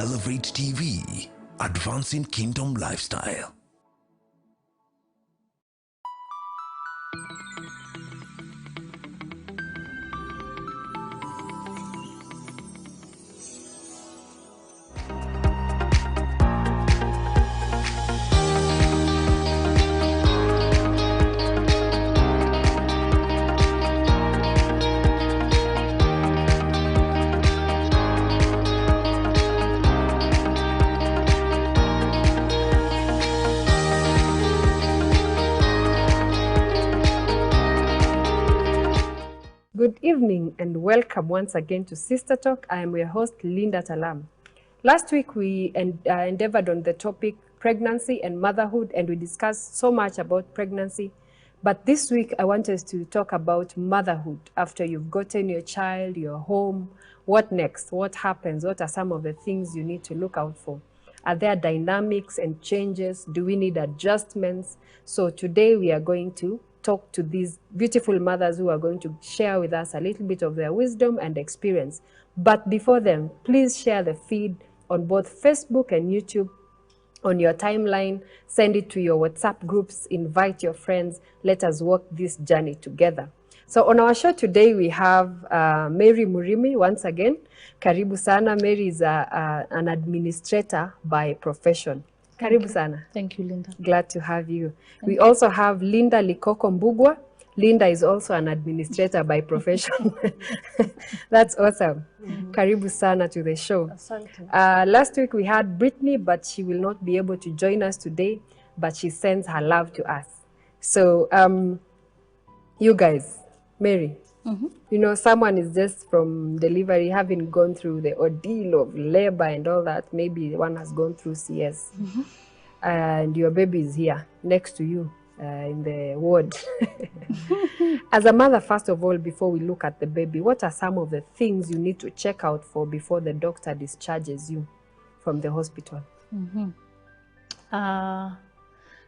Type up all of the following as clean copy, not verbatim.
Elevate TV, advancing kingdom lifestyle. Good evening and welcome once again to Sister Talk. I am your host, Linda Talam. Last week we endeavored on the topic pregnancy and motherhood, and we discussed so much about pregnancy. But this week I want us to talk about motherhood. After you've gotten your child, your home, what next? What happens? What are some of the things you need to look out for? Are there dynamics and changes? Do we need adjustments? So today we are going to talk to these beautiful mothers who are going to share with us a little bit of their wisdom and experience. But before then, please share the feed on both Facebook and YouTube on your timeline. Send it to your WhatsApp groups, invite your friends. Let us walk this journey together. So on our show today, we have Mary Murimi once again. Karibu sana. Mary is an administrator by profession. Karibu sana. Thank you, Linda. Glad to have you. We also have Linda Likoko Mbugwa. Linda is also an administrator by profession. That's awesome. Karibu sana to the show. Last week we had Brittany, but she will not be able to join us today, but she sends her love to us. So you guys, Mary, you know, someone is just from delivery, having gone through the ordeal of labor and all that. Maybe one has gone through CS. And your baby is here next to you in the ward. As a mother, first of all, before we look at the baby, what are some of the things you need to check out for before the doctor discharges you from the hospital?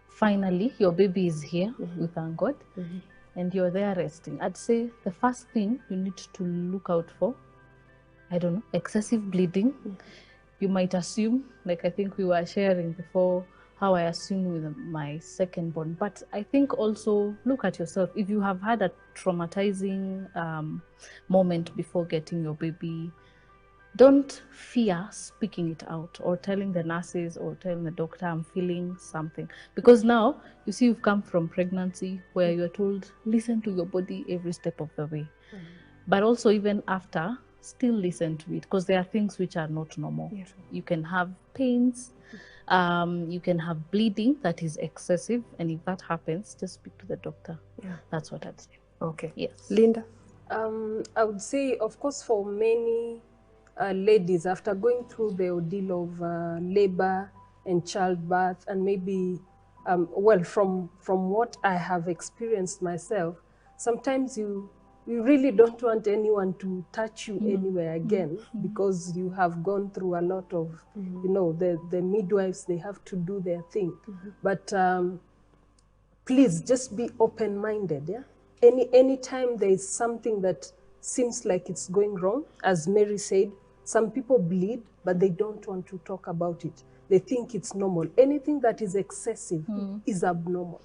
Finally, your baby is here, we thank God, and you're there resting. I'd say the first thing you need to look out for, I don't know, excessive bleeding. You might assume, like I think we were sharing before, how I assume with my second born. But I think also look at yourself. If you have had a traumatizing moment before getting your baby, don't fear speaking it out or telling the nurses or telling the doctor, I'm feeling something. Because now, you see, you've come from pregnancy where you're told, listen to your body every step of the way. But also even after, still listen to it, because there are things which are not normal. You can have pains, you can have bleeding that is excessive, and if that happens, just speak to the doctor. That's what I'd say. Okay. Yes. Linda? I would say, of course, for many ladies, after going through the ordeal of labor and childbirth, and maybe, well, from what I have experienced myself, sometimes you really don't want anyone to touch you anywhere again, because you have gone through a lot of, you know, the midwives, they have to do their thing. But please just be open-minded, yeah? Anytime there is something that seems like it's going wrong, as Mary said, some people bleed, but they don't want to talk about it. They think it's normal. Anything that is excessive is abnormal.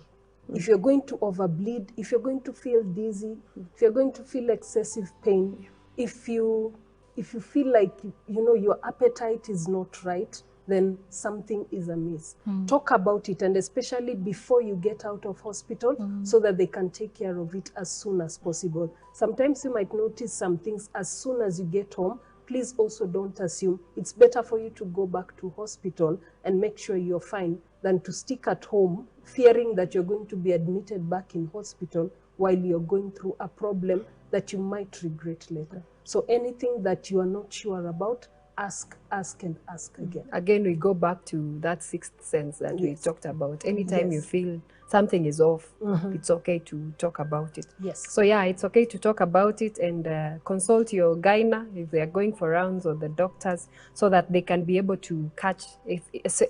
If you're going to overbleed, if you're going to feel dizzy, if you're going to feel excessive pain, if you feel like, you know, your appetite is not right, then something is amiss. Talk about it, and especially before you get out of hospital, so that they can take care of it as soon as possible. Sometimes you might notice some things as soon as you get home. Please also don't assume. It's better for you to go back to hospital and make sure you're fine than to stick at home fearing that you're going to be admitted back in hospital while you're going through a problem that you might regret later. So anything that you are not sure about, ask and ask again. Again, we go back to that sixth sense that we talked about. Anytime you feel something is off, it's okay to talk about it. So yeah, it's okay to talk about it, and consult your gyna if they are going for rounds, or the doctors, so that they can be able to catch,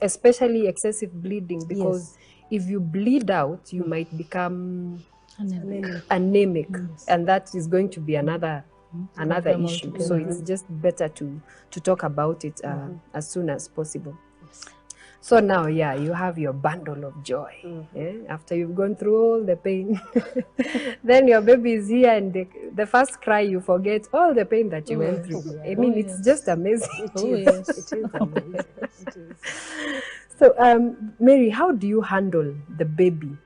especially excessive bleeding, because if you bleed out, you might become anemic, and that is going to be another another them all issue. together. So it's just better to talk about it as soon as possible. So now, yeah, you have your bundle of joy. After you've gone through all the pain, then your baby is here, and the first cry, you forget all the pain that you went through. I mean, it's just amazing. Yes. It is amazing. It is. So, Mary, how do you handle the baby,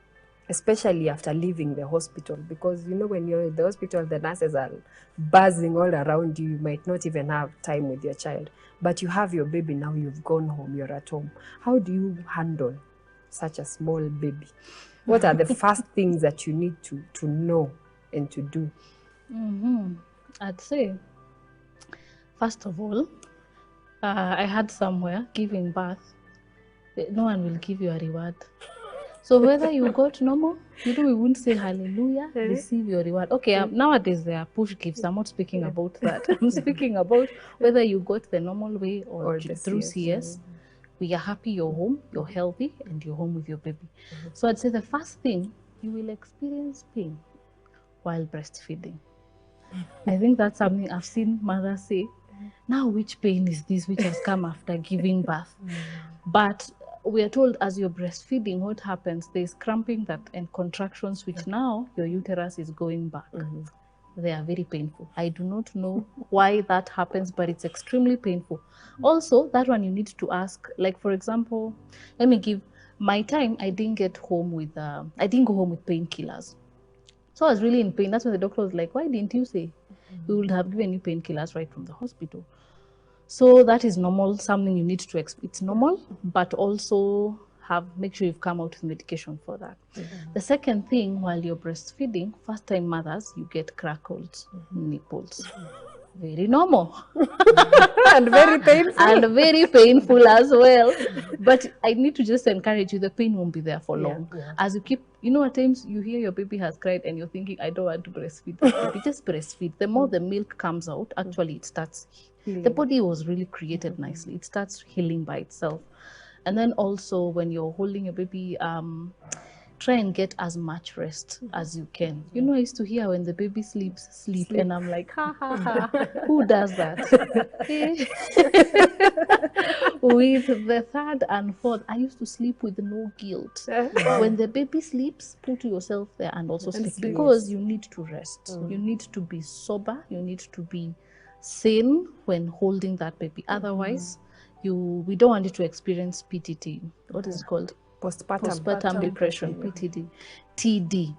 especially after leaving the hospital? Because, you know, when you're in the hospital, the nurses are buzzing all around you. You might not even have time with your child. But you have your baby now, you've gone home, you're at home. How do you handle such a small baby? What are the first things that you need to know and to do? I'd say, first of all, I heard somewhere, giving birth, no one will give you a reward. So whether you got normal, we wouldn't say hallelujah, receive your reward. Okay, nowadays there are push gifts. I'm not speaking about that. I'm speaking about whether you got the normal way or through CS. We are happy you're home, you're healthy, and you're home with your baby. So I'd say the first thing, you will experience pain while breastfeeding. I think that's something I've seen mothers say. Now, which pain is this which has come after giving birth? But we are told as you're breastfeeding, what happens? There's cramping and contractions, which now your uterus is going back. They are very painful. I do not know why that happens, but it's extremely painful. Also, that one you need to ask, like, for example, let me give my time. I didn't get home with, I didn't go home with painkillers. So I was really in pain. That's when the doctor was like, why didn't you say? We would have given you painkillers right from the hospital. So that is normal, something you need to it's normal, but also make sure you've come out with medication for that. The second thing, while you're breastfeeding, first time mothers, you get crackled nipples. Very normal. And very painful. And very painful as well. But I need to just encourage you, the pain won't be there for long. As you keep, you know, at times you hear your baby has cried and you're thinking, I don't want to breastfeed this baby. Just breastfeed. The more the milk comes out, actually it starts healing. The body was really created nicely. It starts healing by itself. And then also when you're holding your baby, try and get as much rest as you can. You know, I used to hear when the baby sleeps, sleep. And I'm like, ha, ha, ha. Who does that? With the third and fourth, I used to sleep with no guilt. When the baby sleeps, put yourself there and also sleep. Because you need to rest. You need to be sober. You need to be sane when holding that baby. Otherwise, we don't want you to experience PTT. What is it called? Postpartum depression, PTD, TD.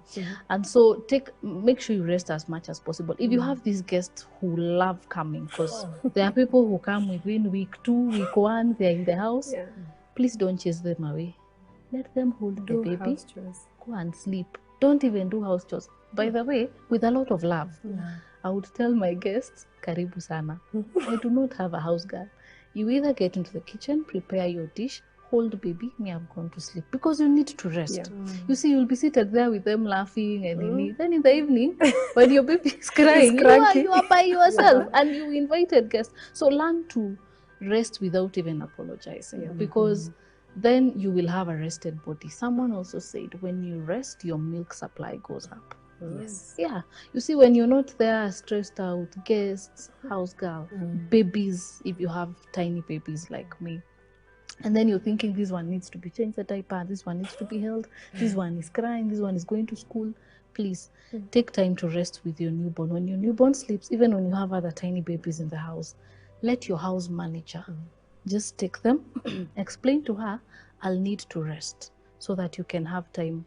And so make sure you rest as much as possible. If you have these guests who love coming, because there are people who come within week 2, week 1, they're in the house, please don't chase them away. Let them hold the baby, go and sleep. Don't even do house chores. By the way, with a lot of love, I would tell my guests, karibu sana. I do not have a house girl. You either get into the kitchen, prepare your dish, hold baby, me, I've gone to sleep. Because you need to rest. You see, you'll be seated there with them laughing, and then in the evening, when your baby is crying, you are by yourself and you invited guests. So learn to rest without even apologizing, because then you will have a rested body. Someone also said, when you rest, your milk supply goes up. Yeah. You see, when you're not there, stressed out, guests, house girl, babies, if you have tiny babies like me, and then you're thinking this one needs to be changed the diaper, this one needs to be held, this one is crying, this one is going to school. Please take time to rest with your newborn. When your newborn sleeps, even when you have other tiny babies in the house, let your house manager just take them, explain to her, I'll need to rest, so that you can have time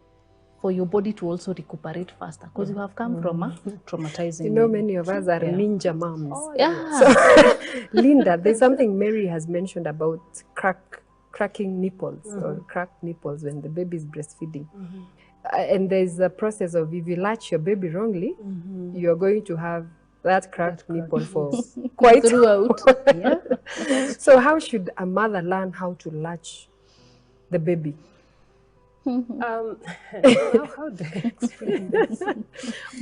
for your body to also recuperate faster, because you have come from a traumatizing. You know, many of us are ninja moms. So, Linda, there's something Mary has mentioned about cracking nipples or cracked nipples when the baby is breastfeeding. And there's a process of, if you latch your baby wrongly, you're going to have that cracked nipple for quite throughout. So how should a mother learn how to latch the baby? How do I explain this?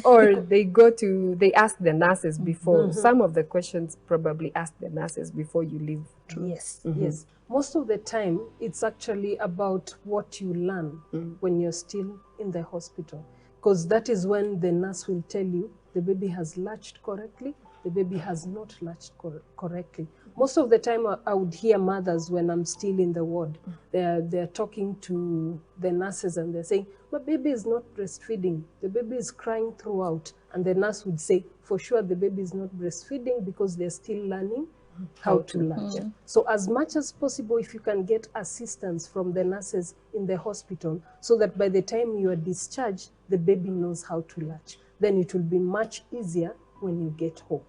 Or they ask the nurses before. Some of the questions probably ask the nurses before you leave. Yes, yes. Most of the time, it's actually about what you learn when you're still in the hospital. Because that is when the nurse will tell you the baby has latched correctly, the baby has not latched correctly. Most of the time I would hear mothers when I'm still in the ward, they're talking to the nurses and they're saying, my baby is not breastfeeding, the baby is crying throughout. And the nurse would say, for sure the baby is not breastfeeding because they're still learning how to latch. So as much as possible, if you can get assistance from the nurses in the hospital so that by the time you are discharged, the baby knows how to latch, then it will be much easier when you get home.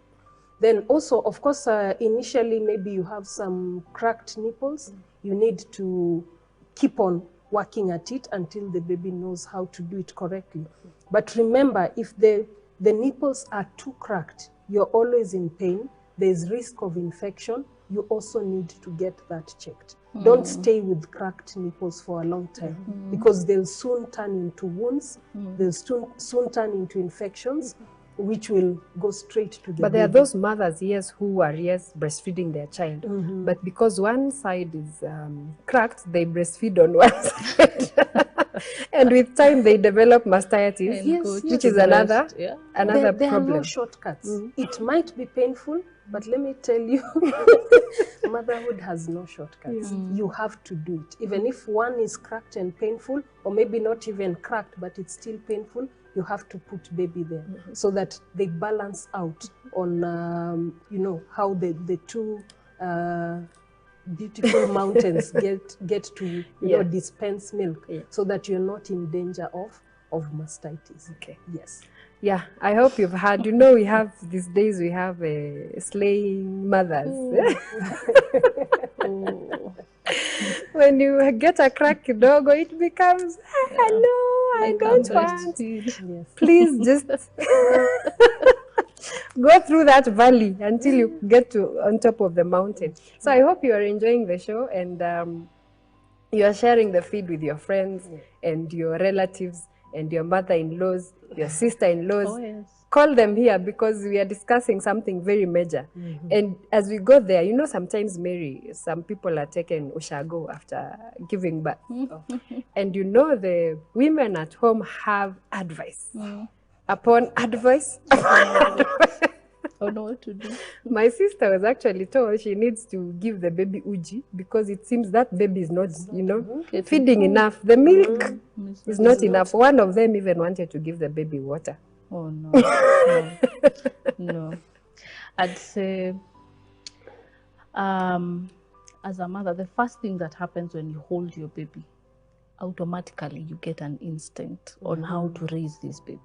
Then also, of course, initially maybe you have some cracked nipples. You need to keep on working at it until the baby knows how to do it correctly. But remember, if the nipples are too cracked, you're always in pain, there's risk of infection, you also need to get that checked. Don't stay with cracked nipples for a long time because they'll soon turn into wounds, they'll soon turn into infections, which will go straight to the But there are baby. those mothers, yes, who are, yes, breastfeeding their child. But because one side is cracked, they breastfeed on one side. And with time, they develop mastitis, Yes, which is another There are problem. no shortcuts. It might be painful, but let me tell you, motherhood has no shortcuts. You have to do it. Even if one is cracked and painful, or maybe not even cracked, but it's still painful, you have to put baby there so that they balance out on, you know, how the two beautiful mountains get to, you know, dispense milk so that you're not in danger of mastitis. Okay. Yes. Yeah, I hope you've had, you know, we have these days, we have slaying mothers. When you get a cracked dog, it becomes, no, I don't want. Yes. Please just go through that valley until you get to on top of the mountain. So I hope you are enjoying the show and you are sharing the feed with your friends and your relatives and your mother-in-laws, your sister-in-laws. Oh, yes. Call them here because we are discussing something very major. And as we go there, you know, sometimes, Mary, some people are taken ushago after giving birth. And you know, the women at home have advice. Upon advice, I don't know what to do. my sister was actually told she needs to give the baby uji because it seems that baby is not, you know, feeding enough. The milk is not enough. One of them even wanted to give the baby water. Oh, no. No. I'd say, as a mother, the first thing that happens when you hold your baby, automatically you get an instinct on how to raise this baby.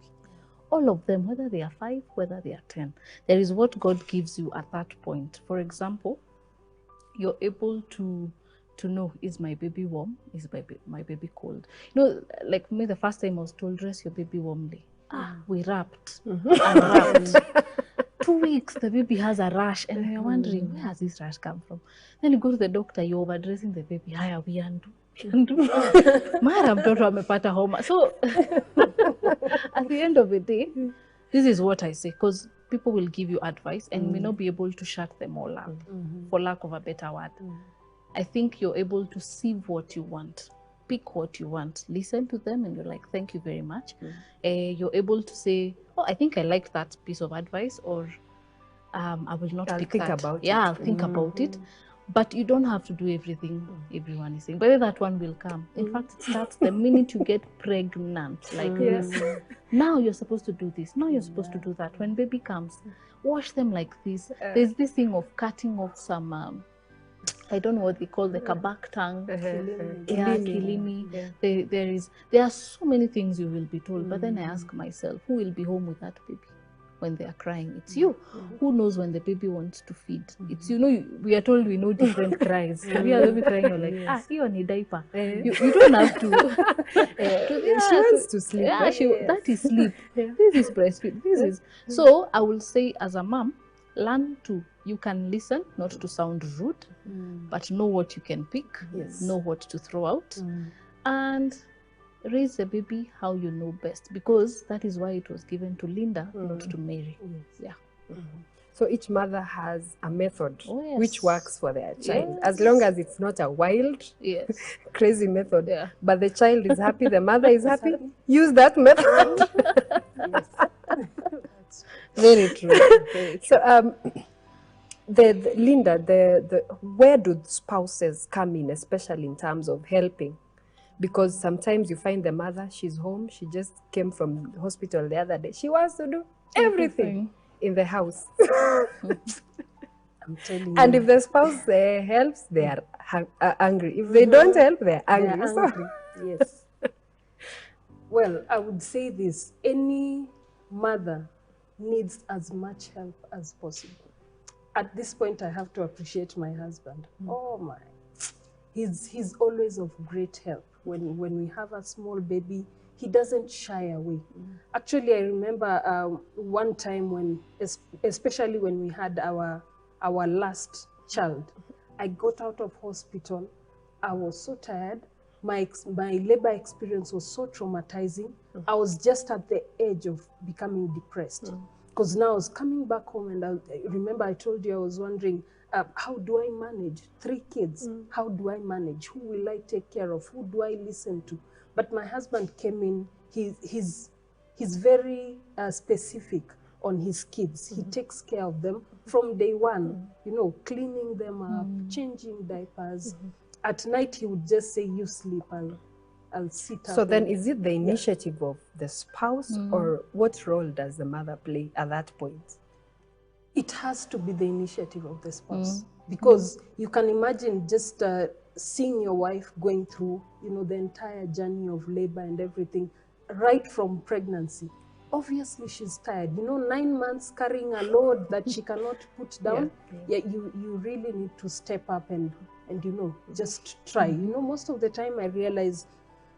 All of them, whether they are 5, whether they are 10, there is what God gives you at that point. For example, you're able to know, is my baby warm? Is my baby cold? You know, like me, the first time I was told, dress your baby warmly. We wrapped and wrapped. 2 weeks, the baby has a rash, and you're wondering, where has this rash come from? Then you go to the doctor, you're overdressing the baby. Haya, we undo. Mara mtoto amepata homa. So at the end of the day, this is what I say, because people will give you advice and may not be able to shut them all up, for lack of a better word. I think you're able to see what you want, pick what you want, listen to them, and you're like, thank you very much. You're able to say, oh, I think I liked that piece of advice, or I will not pick think that. about it. Yeah, I'll think about it. But you don't have to do everything everyone is saying. But that one will come. In fact, it starts the minute you get pregnant. Like this. Now you're supposed to do this. Now you're supposed to do that. When baby comes, wash them like this. There's this thing of cutting off some, I don't know what they call the kabak tongue. Yeah, kilimi. There are so many things you will be told. But then I ask myself, who will be home with that baby when they are crying? It's you. Who knows when the baby wants to feed? It's, you know, we are told we know different cries. When you are baby crying, you're like, you need diaper. You don't have to. She wants to sleep. Yeah, that is sleep. This is breastfeed. This is. So I will say, as a mom, learn to, you can listen, not to sound rude, but know what you can pick, know what to throw out, and raise the baby how you know best, because that is why it was given to Linda, not to Mary. So each mother has a method which works for their child, Yes. as long as it's not a wild, Yes. crazy method. But the child is happy, the mother is happy. Use that method. Very true. Very true. So, Linda, where do spouses come in, especially in terms of helping? Because sometimes you find the mother, she's home, she just came from the hospital the other day. She wants to do everything in the house. I'm telling you. And if the spouse helps, they are angry. If they don't help, they're angry. They're angry. Yes. Well, I would say this. Any mother needs as much help as possible. At this point, I have to appreciate my husband. Oh my. He's always of great help. When we have a small baby, he doesn't shy away. Actually, I remember one time when, especially when we had our last child, I got out of hospital. I was so tired. My labor experience was so traumatizing. I was just at the edge of becoming depressed. Because now I was coming back home, and I remember I told you I was wondering, how do I manage 3 kids? How do I manage? Who will I take care of? Who do I listen to? But my husband came in. He's very specific on his kids. He takes care of them from day one, you know, cleaning them up, changing diapers. At night, he would just say, you sleep, I'll sit up. So then is it the initiative of the spouse, or what role does the mother play at that point? It has to be the initiative of the spouse, because you can imagine just seeing your wife going through, you know, the entire journey of labor and everything, right from pregnancy. Obviously, she's tired. You know, 9 months carrying a load that she cannot put down. You really need to step up and you know, just try. You know, most of the time I realize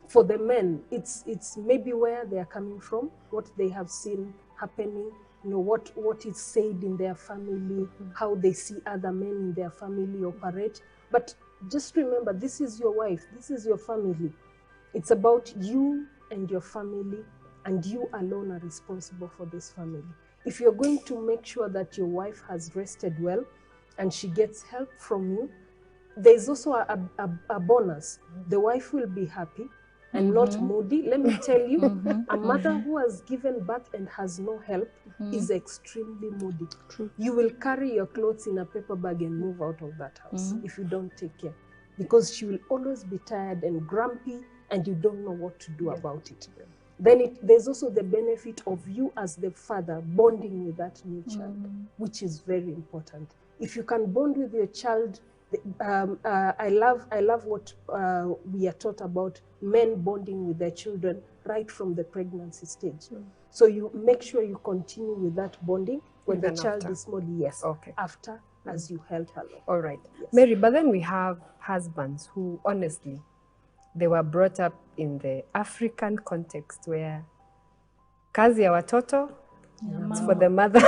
for the men, it's maybe where they are coming from, what they have seen happening, you know, what is said in their family, how they see other men in their family operate. But just remember, this is your wife, this is your family. It's about you and your family, and you alone are responsible for this family. If you're going to make sure that your wife has rested well and she gets help from you, there's also a bonus. The wife will be happy and not moody. Let me tell you, a mother who has given birth and has no help is extremely moody. You will carry your clothes in a paper bag and move out of that house if you don't take care, because she will always be tired and grumpy and you don't know what to do about it. Then there's also the benefit of you as the father bonding with that new child, which is very important. If you can bond with your child, I love what we are taught about men bonding with their children right from the pregnancy stage. So you make sure you continue with that bonding when Even the child after. is small, after, as you help along. All right. Mary, but then we have husbands who, honestly, they were brought up in the African context where kazi ya watoto, it's for the mother.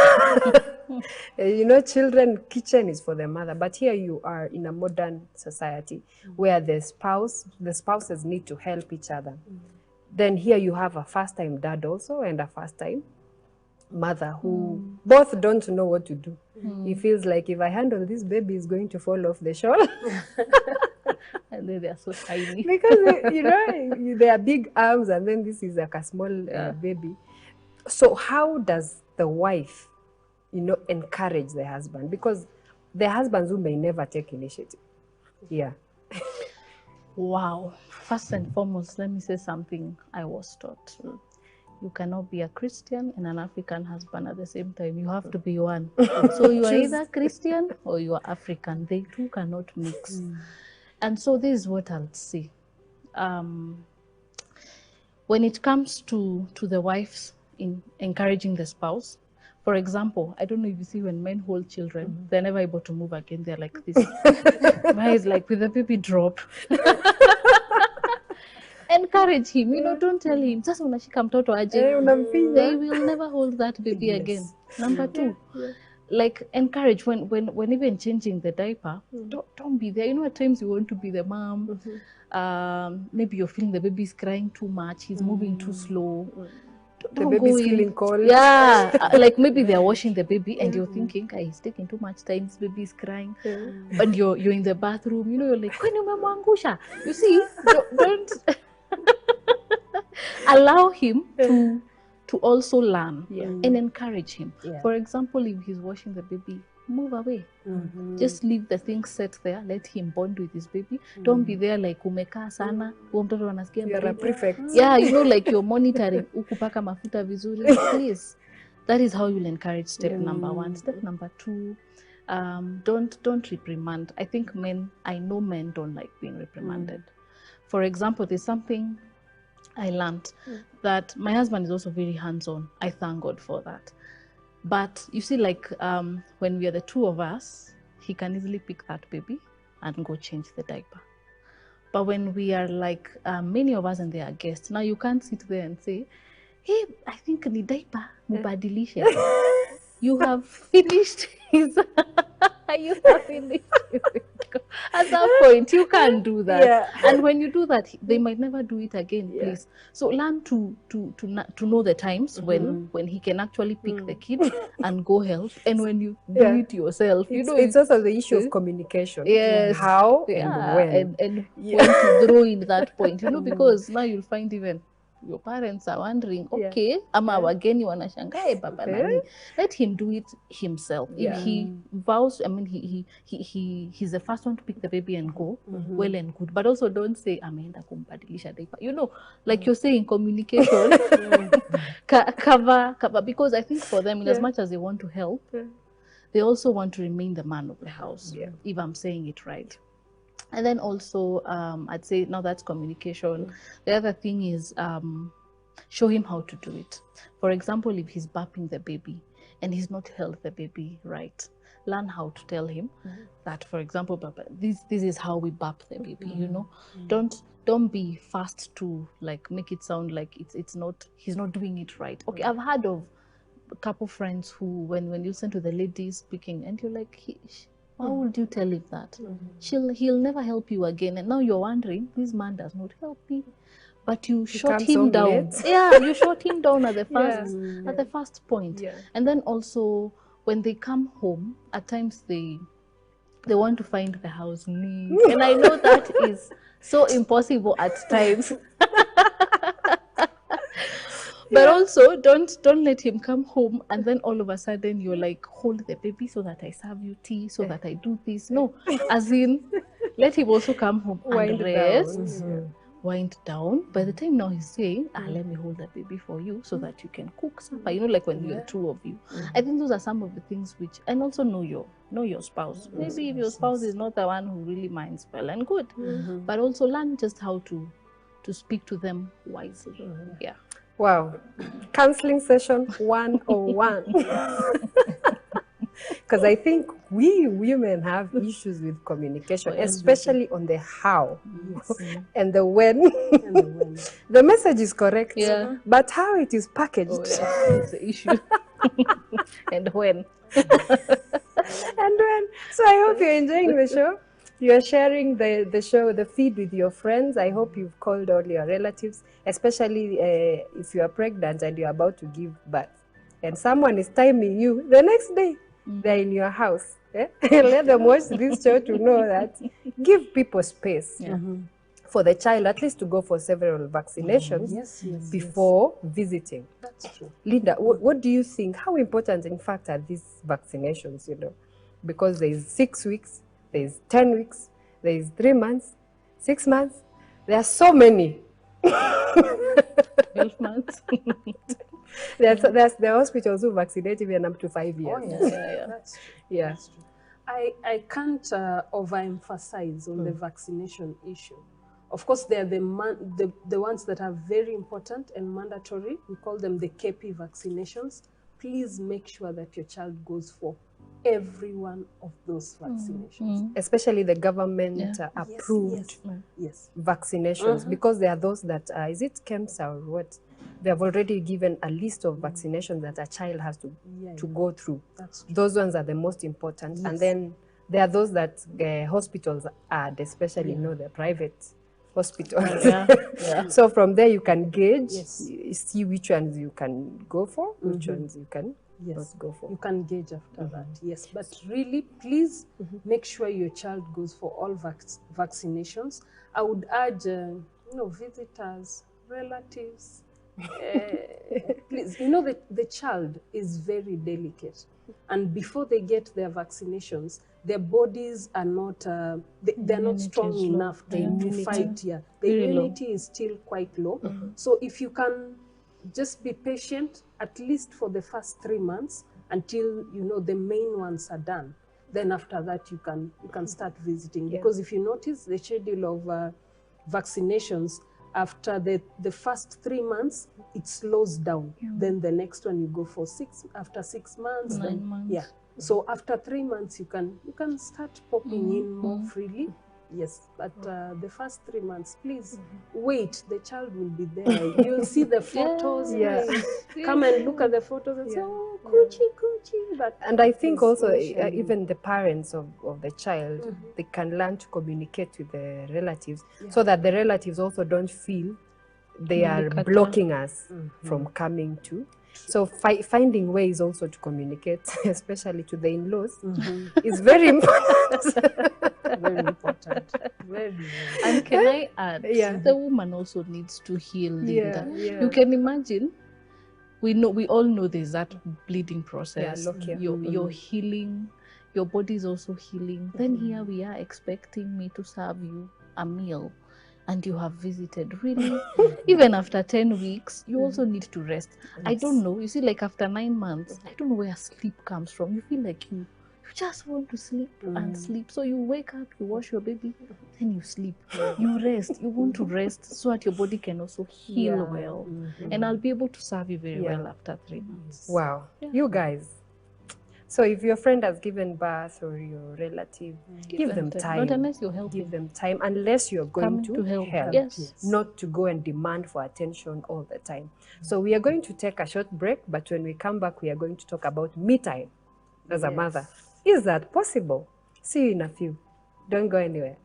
You know, children, kitchen is for the mother. But here you are in a modern society where the spouses need to help each other. Then here you have a first-time dad also and a first-time mother who both don't know what to do. He feels like, if I handle this baby, is going to fall off the shawl. And then they are so tiny. Because, you know, they are big arms, and then this is like a small baby. So how does the wife, you know, encourage the husband? Because the husbands who may never take initiative. Yeah. Wow. First and foremost, let me say something I was taught. You cannot be a Christian and an African husband at the same time. You have to be one. So you are either Christian or you are African. They two cannot mix. And so this is what I'll say. When it comes to the wives in encouraging the spouse, for example, I don't know if you see when men hold children, they're never able to move again. They're like this. Mine is like with the baby drop. Encourage him, you know, don't tell him. Sasa unashika mtoto aje. They will never hold that baby again. Number 2, like encourage when even changing the diaper, don't be there. You know, at times you want to be the mom. Maybe you're feeling the baby's crying too much, he's moving too slow. The baby's feeling cold. Yeah, like maybe they're washing the baby and you're thinking, he's taking too much time, this baby is crying. And you're in the bathroom, you know, you're like, kwani umemwangusha? You see, don't allow him to also learn Yeah. and encourage him. Yeah. For example, if he's washing the baby, move away. Just leave the things set there. Let him bond with his baby. Don't be there like umekaa sana. Huyo mtoto anasikia You are a baridi. prefect. Yeah, you know, like you're monitoring. Ukupaka mafuta vizuri. Please. That is how you'll encourage step number 1. Step number 2, don't reprimand. I think I know men don't like being reprimanded. For example, there's something I learned that my husband is also very hands-on. I thank God for that. But you see, like when we are the two of us, he can easily pick that baby and go change the diaper. But when we are like many of us and they are guests, now you can't sit there and say, hey, I think ni diaper mubadilishe. You have finished his you have finished his. At that point, you can't do that. Yeah. And when you do that, they might never do it again, please. So learn to know the times when he can actually pick the kid and go help. And when you do it yourself, you know. It's also the issue of communication. Yes. How and when. And when to throw in that point, you know, because now you'll find even your parents are wondering, okay, ama wageni wanashangae baba nani. Let him do it himself. If he vows, I mean, he's the first one to pick the baby and go, well and good. But also don't say, ameenda kumbadilisha diaper. You know, like you're saying, communication, cover, because I think for them, in as much as they want to help, they also want to remain the man of the house, if I'm saying it right. And then also, I'd say now that's communication. The other thing is show him how to do it. For example, if he's burping the baby and he's not held the baby right, learn how to tell him that, for example, Papa, this is how we burp the baby, you know. Don't be fast to like make it sound like he's not doing it right. Okay, I've heard of a couple friends who, when you listen to the lady speaking and you're like, why would you tell him that? He'll never help you again. And now you're wondering, this man does not help me. But you shot him down. Yeah, you shot him down at the first point. Yeah. And then also when they come home, at times they want to find the house neat. And I know that is so impossible at times. But also, don't let him come home and then all of a sudden you're like, hold the baby so that I serve you tea, so that I do this. No, as in, let him also come home and rest, wind down. By the time now he's saying, let me hold the baby for you so that you can cook supper. You know, like when you're two of you. I think those are some of the things which, and also know your spouse. Maybe if your spouse is not the one who really minds, well and good. But also learn just how to speak to them wisely. Yeah. Wow. Counseling session 101. Because I think we women have issues with communication, especially on the how and the when. The message is correct, but how it is packaged is the issue. And when. And when. So I hope you're enjoying the show. You're sharing the show, the feed with your friends. I hope you've called all your relatives, especially if you are pregnant and you're about to give birth. And someone is timing you the next day. They're in your house. Let them watch this show to know that. Give people space for the child, at least to go for several vaccinations before visiting. That's true. Linda, what do you think? How important, in fact, are these vaccinations, you know? Because there is 6 weeks, there is 10 weeks, there is 3 months, 6 months. There are so many. 12 months. There's the hospitals who vaccinate even up to 5 years. Oh, yeah. That's true. Yeah. That's true. I can't overemphasize on the vaccination issue. Of course, they are the ones that are very important and mandatory. We call them the KP vaccinations. Please make sure that your child goes for every one of those vaccinations. Especially the government approved vaccinations, because there are those that, is it KEMSA or what? They have already given a list of vaccinations that a child has to go through. Those ones are the most important. And then there are those that hospitals add, especially, you know, the private hospitals. So from there you can gauge, see which ones you can go for, which ones you can not go for. You can gauge after that, yes. But really, please make sure your child goes for all vaccinations. I would urge, you know, visitors, relatives, Please, you know that the child is very delicate, and before they get their vaccinations, their bodies are not they're not strong Immunity is low. enough The to immunity. fight. Yeah, the Very low. immunity is still quite low. So if you can just be patient, at least for the first 3 months, until you know the main ones are done. Then after that you can start visiting. Yeah. Because if you notice the schedule of vaccinations, after the first 3 months, it slows down. Then the next one you go for after 6 months. 9 then, months. Yeah. So after 3 months, you can start popping in more freely. Yes, but the first 3 months, please wait. The child will be there. You'll see the photos. Yeah. Come and look at the photos and say, oh, coochie. But And I think also initially- even the parents of the child, they can learn to communicate with the relatives so that the relatives also don't feel they are Communicate. blocking us from coming to. So finding ways also to communicate, especially to the in-laws, is very important. very important. Very, very. And can I add, Yeah. the woman also needs to heal, Linda. Yeah. You can imagine, we all know there's that bleeding process. Yeah, look here. You're healing, your body is also healing. Then here we are expecting me to serve you a meal, and you have visited. Really, even after 10 weeks, you also need to rest. I don't know. You see, like after 9 months, I don't know where sleep comes from. You feel like you just want to sleep and sleep. So you wake up, you wash your baby, then you sleep. You rest. You want to rest so that your body can also heal well. And I'll be able to serve you very well after 3 months. Wow. You guys. So if your friend has given birth or your relative, give them time. Not unless you're helping. Give them time unless you're going Coming to to help. help. Yes. Not to go and demand for attention all the time. So we are going to take a short break, but when we come back, we are going to talk about me time as a mother. Is that possible? See you in a few. Don't go anywhere.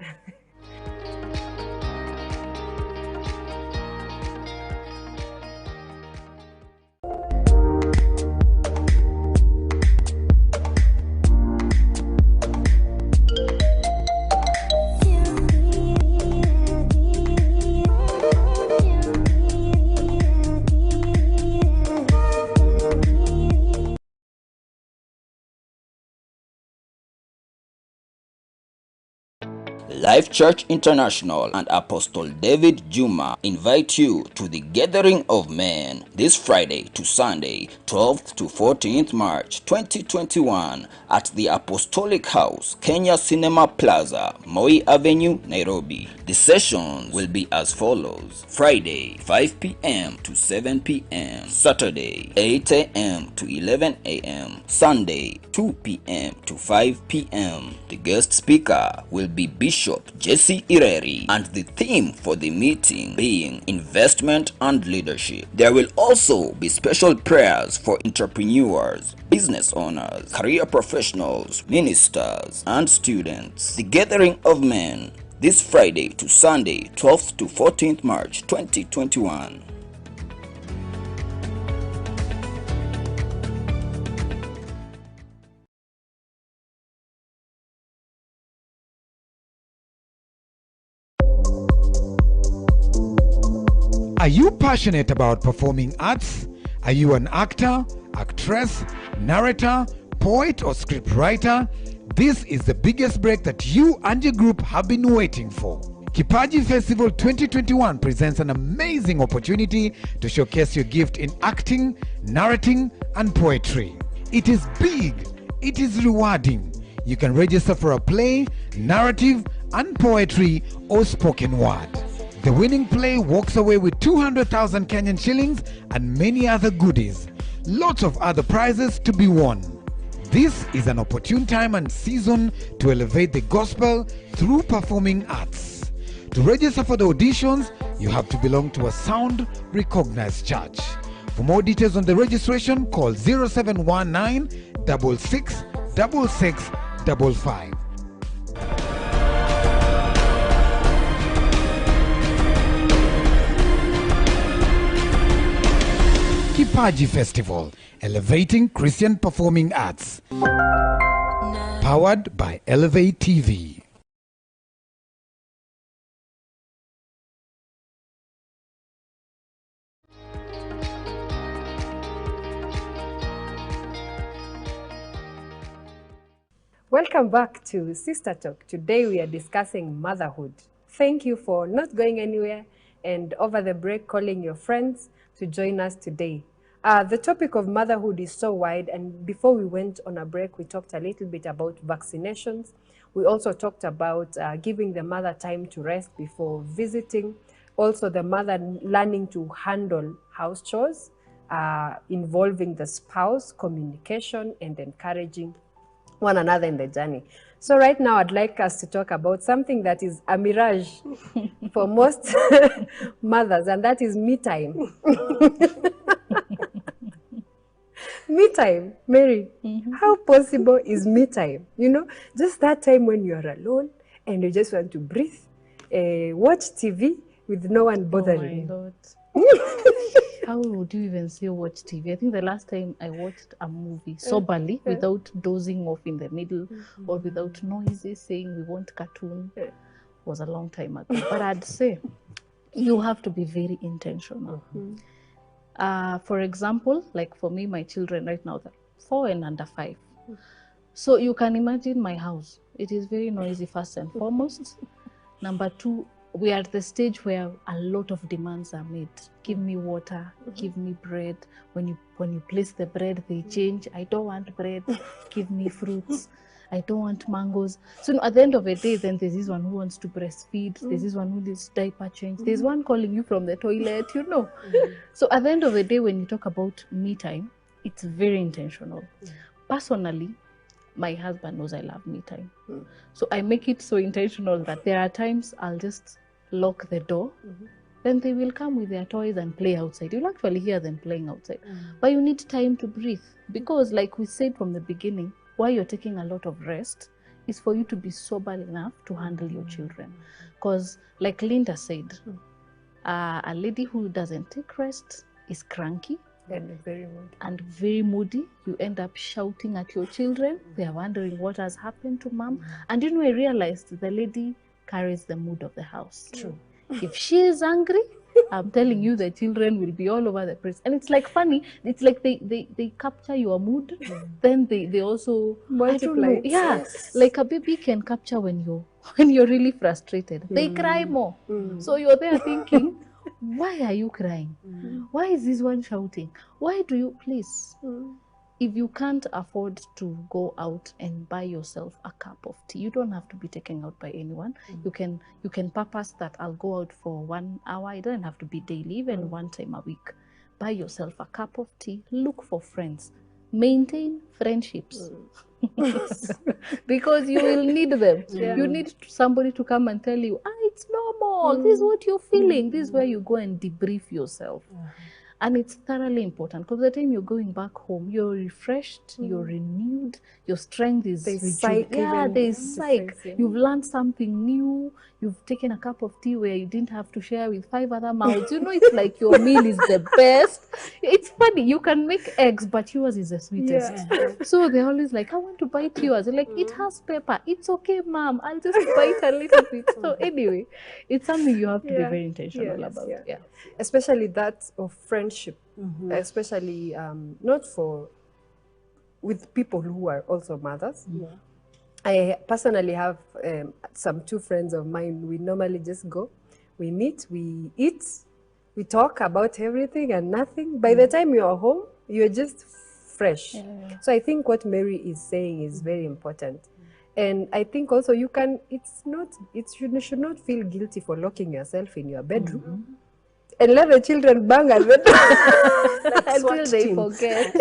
Life Church International and Apostle David Juma invite you to the Gathering of Men this Friday to Sunday, 12th to 14th March 2021 at the Apostolic House, Kenya Cinema Plaza, Moi Avenue, Nairobi. The sessions will be as follows: Friday, 5 p.m. to 7 p.m. Saturday, 8 a.m. to 11 a.m. Sunday, 2 p.m. to 5 p.m. The guest speaker will be Bishop Jesse Ireri, and the theme for the meeting being investment and leadership. There will also be special prayers for entrepreneurs, business owners, career professionals, ministers, and students. The Gathering of Men this Friday to Sunday, 12th to 14th March 2021. Are you passionate about performing arts? Are you an actor, actress, narrator, poet, or scriptwriter? This is the biggest break that you and your group have been waiting for. Kipaji Festival 2021 presents an amazing opportunity to showcase your gift in acting, narrating, and poetry. It is big, it is rewarding. You can register for a play, narrative, and poetry or spoken word. The winning play walks away with 200,000 Kenyan shillings and many other goodies. Lots of other prizes to be won. This is an opportune time and season to elevate the gospel through performing arts. To register for the auditions, you have to belong to a sound recognized church. For more details on the registration, call 0719 66 6655. Kipaji Festival, elevating Christian performing arts. Powered by Elevate TV. Welcome back to Sister Talk. Today we are discussing motherhood. Thank you for not going anywhere and over the break calling your friends to join us today. The topic of motherhood is so wide, and before we went on a break, we talked a little bit about vaccinations. We also talked about giving the mother time to rest before visiting. Also, the mother learning to handle house chores, involving the spouse, communication, and encouraging one another in the journey. So right now, I'd like us to talk about something that is a mirage for most mothers, and that is me time. Me time, Mary, how possible is me time? You know, just that time when you're alone and you just want to breathe, watch TV with no one bothering you. Lord. How would you even say watch TV? I think the last time I watched a movie soberly without dozing off in the middle or without noises saying we want cartoon was a long time ago. But I'd say you have to be very intentional. For example, like for me, my children right now, they're 4 and under 5. So you can imagine my house. It is very noisy, first and foremost. Number 2, we are at the stage where a lot of demands are made. Give me water, give me bread. When you place the bread, they change. I don't want bread. Give me fruits. I don't want mangoes. So at the end of the day, then there's this one who wants to breastfeed. There's this one who needs diaper change. There's one calling you from the toilet, you know. So at the end of the day, when you talk about me time, it's very intentional. Personally, my husband knows I love me time. So I make it so intentional that there are times I'll just lock the door. Then they will come with their toys and play outside. You'll actually hear them playing outside. But you need time to breathe. Because like we said from the beginning, why you're taking a lot of rest is for you to be sober enough to handle your children. Because like Linda said, a lady who doesn't take rest is cranky And very moody. You end up shouting at your children. They are wondering what has happened to mom. And you know, I realized the lady carries the mood of the house. True. If she is angry, I'm telling you, the children will be all over the place. And it's like funny. It's like they capture your mood. Then they also multiply. I don't know. Yeah, Yes. like a baby can capture when you're really frustrated. They cry more. So you're there thinking, why are you crying? Why is this one shouting? Why do you please? If you can't afford to go out and buy yourself a cup of tea, you don't have to be taken out by anyone. You can purpose that I'll go out for 1 hour. It doesn't have to be daily, even one time a week. Buy yourself a cup of tea. Look for friends. Maintain friendships. Because you will need them. You need somebody to come and tell you, it's normal. This is what you're feeling. This is where you go and debrief yourself. And it's thoroughly important because the time you're going back home, you're refreshed, you're renewed, your strength is rejuvenated. Yeah, there's psych. You've learned something new. You've taken a cup of tea where you didn't have to share with 5 other mouths. You know, it's like your meal is the best. It's funny. You can make eggs, but yours is the sweetest. So they're always like, I want to bite yours. They're like, it has pepper. It's okay, mom. I'll just bite a little bit. So anyway, it's something you have to be very intentional about. Yeah. Especially that of friendship, especially not with people who are also mothers. I personally have some 2 friends of mine. We normally just go, we meet, we eat, we talk about everything and nothing. By the time you're home, you're just fresh. So I think what Mary is saying is very important. And I think also you should not feel guilty for locking yourself in your bedroom. And let the children bang at the door until they forget.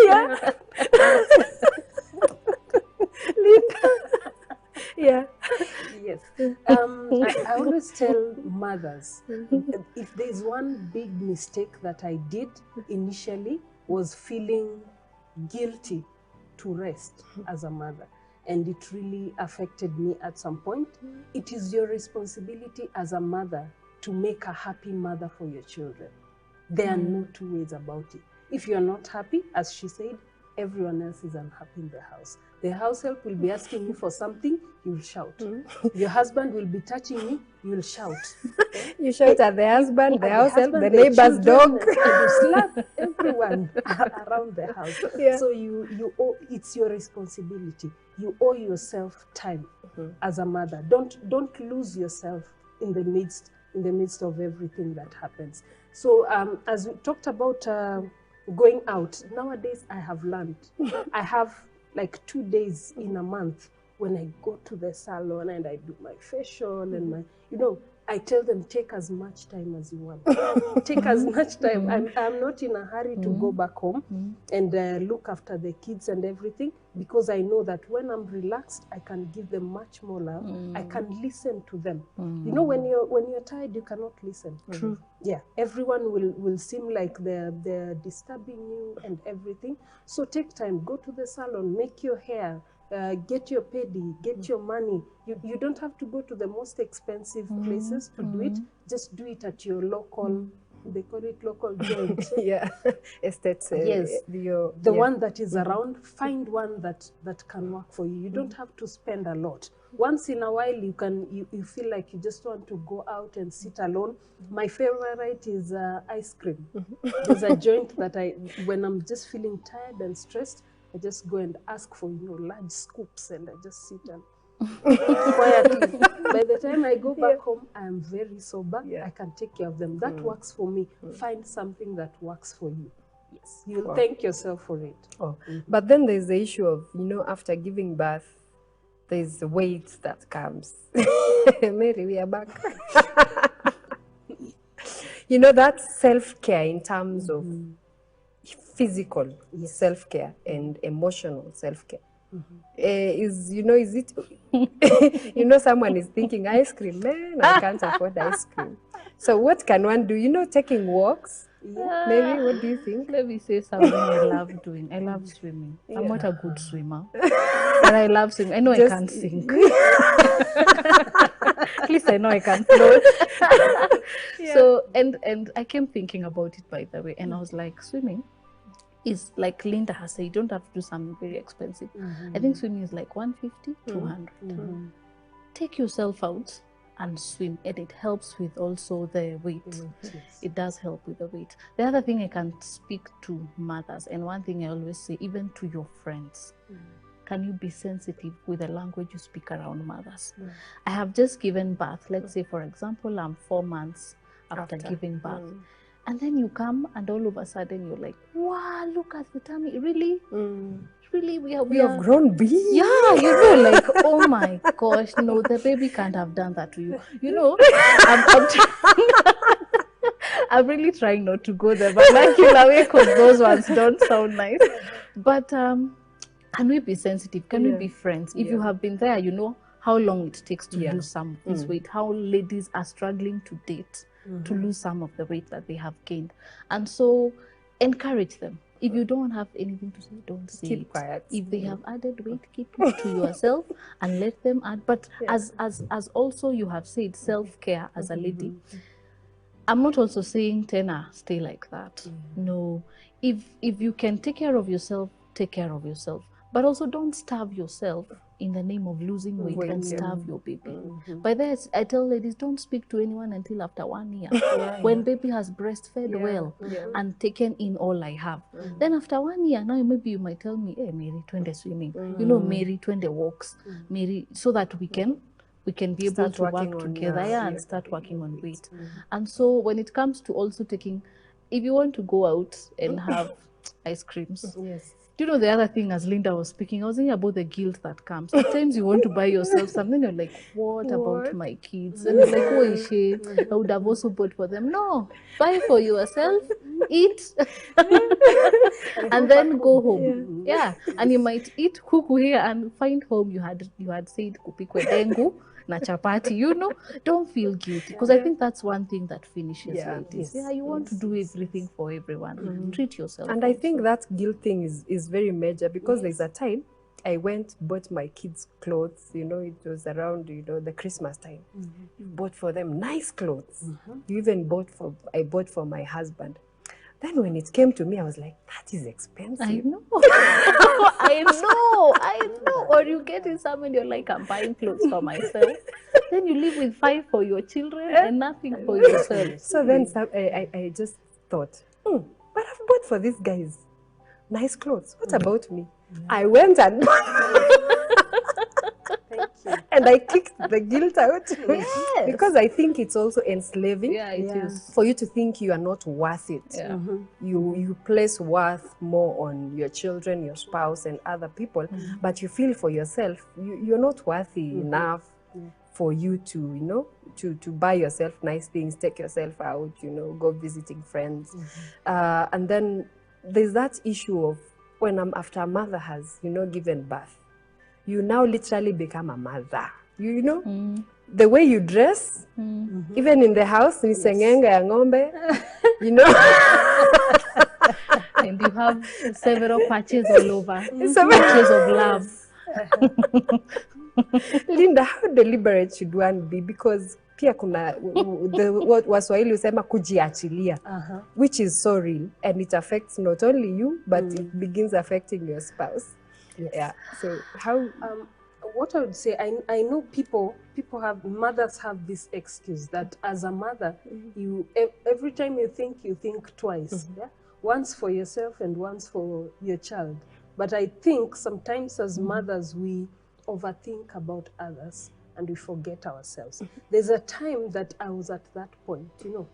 Yes. I always tell mothers, if there's one big mistake that I did initially was feeling guilty to rest as a mother. And it really affected me at some point. It is your responsibility as a mother to make a happy mother for your children. There are no 2 ways about it. If you're not happy, as she said, everyone else is unhappy in the house. The house help will be asking you for something, you will shout. Your husband will be touching you, you will shout. You shout at the husband, the At house help, husband, the neighbor's children, dog. and you slap everyone around the house. Yeah. So you owe, it's your responsibility. You owe yourself time as a mother. Don't lose yourself in the midst of everything that happens. So as we talked about going out, nowadays I have learned. I have like 2 days in a month when I go to the salon and I do my facial and my, I tell them, take as much time as you want. Take as much time. I'm not in a hurry to go back home and look after the kids and everything, because I know that when I'm relaxed, I can give them much more love. I can listen to them. You know, when you're tired, you cannot listen. True. Yeah, everyone will seem like they're disturbing you and everything. So take time, go to the salon, make your hair, get your pedi, get your money. You don't have to go to the most expensive places to do it. Just do it at your local, they call it local joint. Yeah, estates. Yes, the one that is around. Find one that can work for you. You don't have to spend a lot. Once in a while, you feel like you just want to go out and sit alone. My favorite is ice cream. There's a joint that when I'm just feeling tired and stressed, I just go and ask for large scoops, and I just sit and quietly. By the time I go back home, I am very sober. I can take care of them. That works for me. Find something that works for you. Yes, you'll thank yourself for it. Oh. But then there's the issue of, after giving birth, there's the weight that comes. Mary, we are back. That's self-care in terms of physical self-care and emotional self-care. Is it, someone is thinking ice cream, man, I can't afford ice cream. So what can one do? Taking walks. Maybe, what do you think? Let me say something I love doing. I love swimming. I'm not a good swimmer, but I love swimming. I know I can't sink. At least I know I can float. So, and I came thinking about it, by the way, and I was like, swimming is like Linda has said, you don't have to do something very expensive. I think swimming is like 150, 200. Take yourself out and swim, and it helps with also the weight. It does help with the weight. The other thing I can speak to mothers, and one thing I always say, even to your friends, can you be sensitive with the language you speak around mothers? I have just given birth. Let's say, for example, I'm 4 months after giving birth. And then you come and all of a sudden you're like, wow, look at the tummy. Really? Really? We have grown big. Yeah, like, oh my gosh, no, the baby can't have done that to you. I'm really trying not to go there, but like away because those ones don't sound nice. But can we be sensitive? Can we be friends? If you have been there, you know how long it takes to lose some of this weight, how ladies are struggling to date to lose some of the weight that they have gained. And so encourage them. If you don't have anything to say, don't say keep it. Quiet. If they have added weight, keep it to yourself and let them add. But as also you have said, self-care as a lady, I'm not also saying, Tena, stay like that. No. If you can take care of yourself, take care of yourself. But also don't starve yourself in the name of losing weight and starve your baby. By that, I tell ladies, don't speak to anyone until after 1 year. When baby has breastfed well and taken in all I have. Then after 1 year, now maybe you might tell me, hey, Mary, twende swimming. Mary, twende walks. Mary, so that we can be able to work together and start working on weight. And so when it comes to also taking, if you want to go out and have ice creams, the other thing, as Linda was speaking, I was thinking about the guilt that comes. Sometimes you want to buy yourself something, you're like, what about my kids? And you're like, oh, is she? I would have also bought for them. No, buy for yourself, eat, and then go home. Yeah, and you might eat kuku here and find home you had said kupikwe dengu na chapati, don't feel guilty, because I think that's one thing that finishes ladies. You want to do everything for everyone. Treat yourself. And I think that guilt thing is very major, because there's a time I bought my kids clothes, it was around, the Christmas time. You bought for them nice clothes. You even I bought for my husband. Then when it came to me, I was like, that is expensive. I know. I know. Or you get in some and you're like, I'm buying clothes for myself. Then you live with 5 for your children and nothing for yourself. So then I just thought, but I've bought for these guys nice clothes. What about me? I went and and I kicked the guilt out. Yes. Because I think it's also enslaving. Yeah, it is. For you to think you are not worth it. Yeah. You place worth more on your children, your spouse, and other people, but you feel for yourself, you're not worthy enough for you to, you know, to buy yourself nice things, take yourself out, you know, go visiting friends. And then there's that issue of when after a mother has, you know, given birth, you now literally become a mother. You know, the way you dress, even in the house, ni sengenge ya ng'ombe, you know. And you have several patches all over. Patches of love. Linda, how deliberate should one be? Because pia kuna what Waswahili usema kujiachilia, which is so real, and it affects not only you, but it begins affecting your spouse. Yes. Yeah. So how? What I would say, I know mothers have this excuse that as a mother, you every time you think twice. Yeah? Once for yourself and once for your child. But I think sometimes as mothers, we overthink about others and we forget ourselves. There's a time that I was at that point, you know.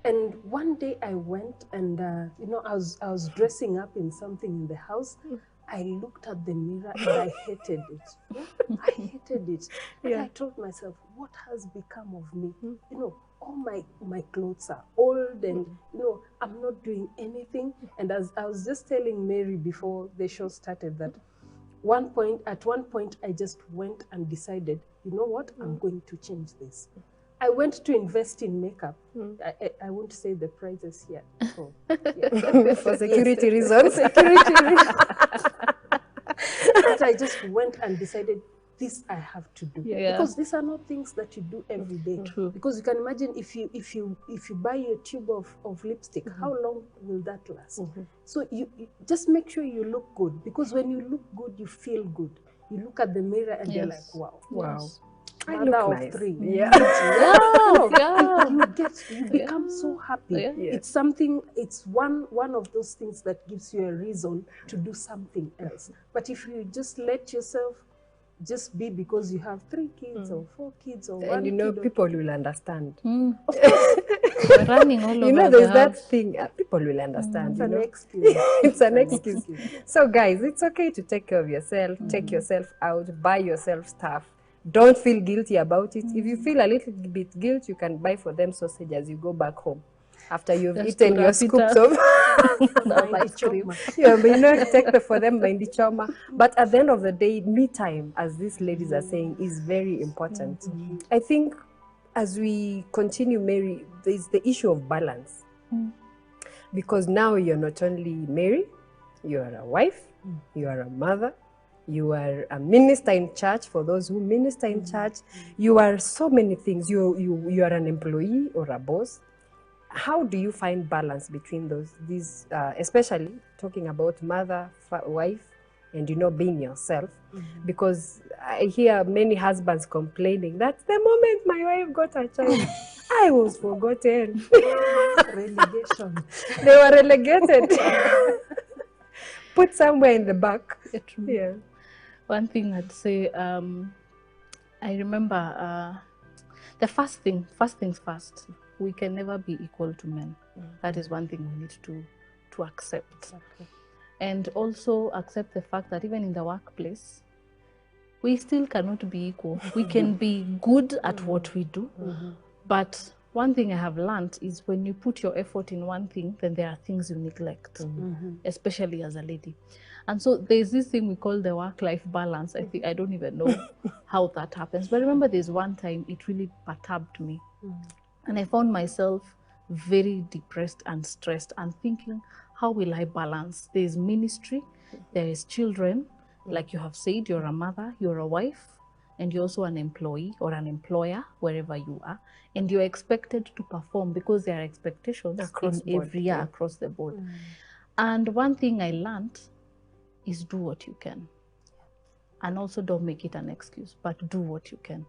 And one day I went and, you know, I was dressing up in something in the house. I looked at the mirror and I hated it. I hated it. And I told myself, what has become of me? You know, all my clothes are old and, you know, I'm not doing anything. And as I was just telling Mary before the show started that at one point, I just went and decided, you know what, I'm going to change this. I went to invest in makeup. I won't say the prices here. So, for security reasons. But I just went and decided, this I have to do. Because these are not things that you do every day. True. Because you can imagine if you buy a tube of lipstick, how long will that last? So you just make sure you look good. Because when you look good, you feel good. You look at the mirror and you're like, wow. Yes. I Mother look of nice. 3. You become so happy. It's something. It's one of those things that gives you a reason to do something else. But if you just let yourself just be because you have 3 kids or 4 kids or 1 And you know, kid people will understand. Of course. Running all over You know, the there's that house. thing, people will understand. it's You an know? excuse. It's an excuse. So guys, it's okay to take care of yourself, take yourself out, buy yourself stuff. Don't feel guilty about it. If you feel a little bit guilt, you can buy for them sausage as you go back home. After you've Just eaten to your wrap it scoops up. of ice cream. Yeah, but you know, take for them Mindy Choma. But at the end of the day, me time, as these ladies are saying, is very important. I think as we continue, Mary, there's the issue of balance. Because now you're not only married, you are a wife, you are a mother, you are a minister in church, for those who minister in church. You are so many things. You are an employee or a boss. How do you find balance between these, especially talking about mother, wife, and, you know, being yourself? Because I hear many husbands complaining that the moment my wife got a child, I was forgotten. Relegation. They were relegated. Put somewhere in the back. Yeah. One thing I'd say, I remember the first things first. We can never be equal to men. That is one thing we need to accept. Exactly. And also accept the fact that even in the workplace, we still cannot be equal. We can be good at what we do, but one thing I have learned is when you put your effort in one thing, then there are things you neglect, especially as a lady. And so there's this thing we call the work-life balance. I don't even know how that happens. But I remember there's one time it really perturbed me. And I found myself very depressed and stressed and thinking, how will I balance? There's ministry, there is children. Like you have said, you're a mother, you're a wife, and you're also an employee or an employer wherever you are, and you're expected to perform because there are expectations Across in board, every yeah. across the board. And one thing I learned is do what you can. And also don't make it an excuse, but do what you can.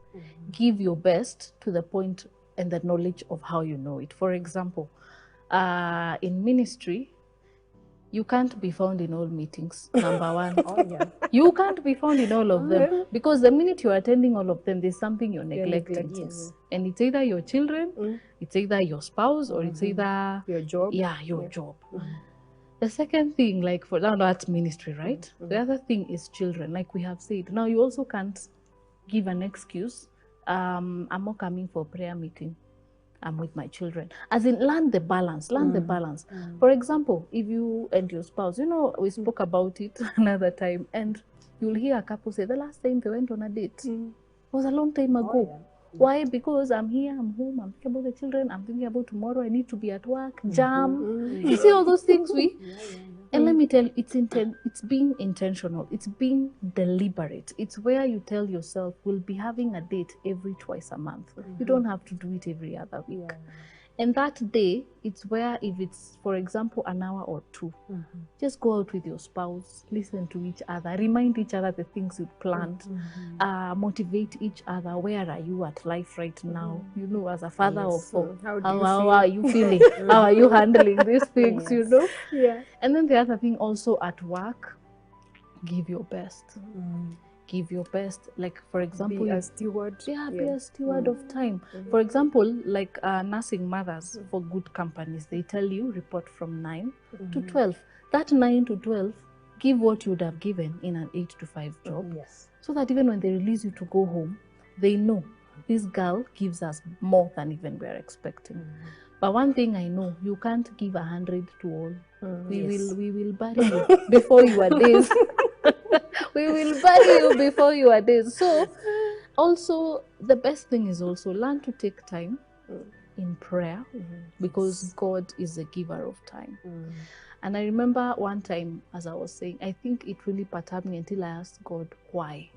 Give your best to the point and the knowledge of how you know it. For example, in ministry, you can't be found in all meetings, number one. You can't be found in all of them because the minute you're attending all of them, there's something you're neglecting. Yes. And it's either your children, it's either your spouse, or it's either Your job. your job. The second thing, like for now, that's ministry, right? The other thing is children, like we have said. Now, you also can't give an excuse. I'm not coming for prayer meeting. I'm with my children. As in, learn the balance, the balance. For example, if you and your spouse, we spoke about it another time, and you'll hear a couple say, the last time they went on a date was a long time ago. Why? Because I'm here, I'm home, I'm thinking about the children, I'm thinking about tomorrow, I need to be at work, jam. You see all those things and let me tell you, it's being intentional, it's being deliberate. It's where you tell yourself, we'll be having a date every twice a month. You don't have to do it every other week. And that day, it's where if it's, for example, an hour or two, just go out with your spouse, listen to each other, remind each other the things you planned, motivate each other. Where are you at life right now? As a father of four, how are you feeling? How are you handling these things, Yeah. And then the other thing also at work, give your best. Give your best. Like, for example, Be a steward. be a steward of time. For example, like nursing mothers for good companies, they tell you report from 9 to 12. That 9 to 12, give what you would have given in an 8 to 5 job. So that even when they release you to go home, they know this girl gives us more than even we're expecting. But one thing I know, you can't give 100 to all. We will bury you before your days. We will bury you before your days. So also the best thing is also learn to take time in prayer because God is a giver of time. And I remember one time, as I was saying, I think it really perturbed me until I asked God, why?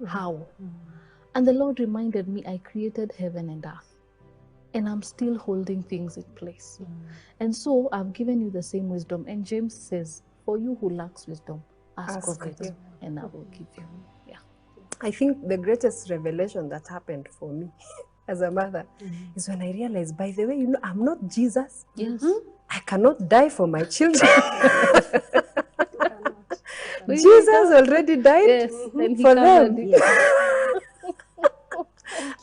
How? And the Lord reminded me, I created heaven and earth. And I'm still holding things in place. And so I've given you the same wisdom. And James says, for you who lacks wisdom, ask of it, and I will give you. Yeah. I think the greatest revelation that happened for me as a mother is when I realized, by the way, I'm not Jesus. Yes. I cannot die for my children. Jesus already died for them.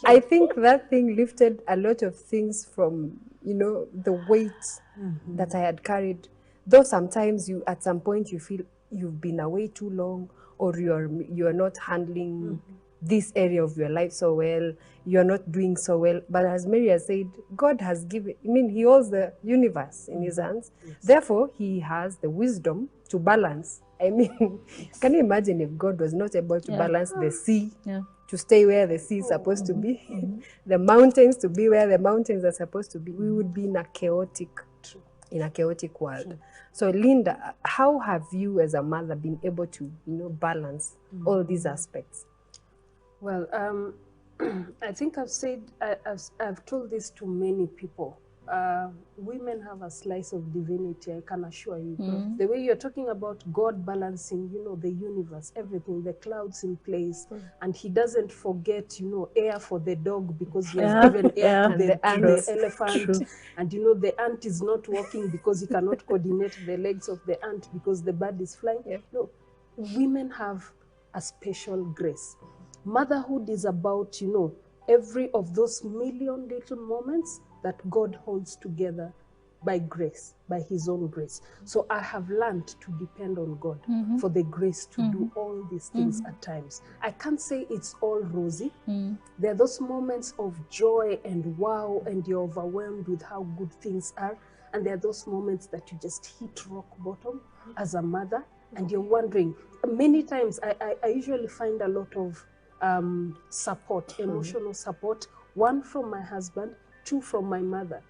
I think that thing lifted a lot of things from, the weight that I had carried. Though sometimes at some point you feel you've been away too long, or you're not handling this area of your life so well, you're not doing so well. But as Mary has said, God has given, He holds the universe in His hands. Therefore, He has the wisdom to balance. Can you imagine if God was not able to balance the sea to stay where the sea is supposed to be, the mountains to be where the mountains are supposed to be? We would be in a chaotic world. So Linda, how have you as a mother been able to balance all these aspects? Well, I think I've told this to many people. Women have a slice of divinity, I can assure you. The way you're talking about God balancing, the universe, everything, the clouds in place, and He doesn't forget, air for the dog because He has given air to the elephant. And, the ant is not walking because he cannot coordinate the legs of the ant because the bird is flying. No, women have a special grace. Motherhood is about, every of those million little moments that God holds together by grace, by His own grace. So I have learned to depend on God for the grace to do all these things at times. I can't say it's all rosy. There are those moments of joy and wow, and you're overwhelmed with how good things are. And there are those moments that you just hit rock bottom as a mother, and you're wondering. Many times I usually find a lot of support, emotional support, one from my husband, two from my mother.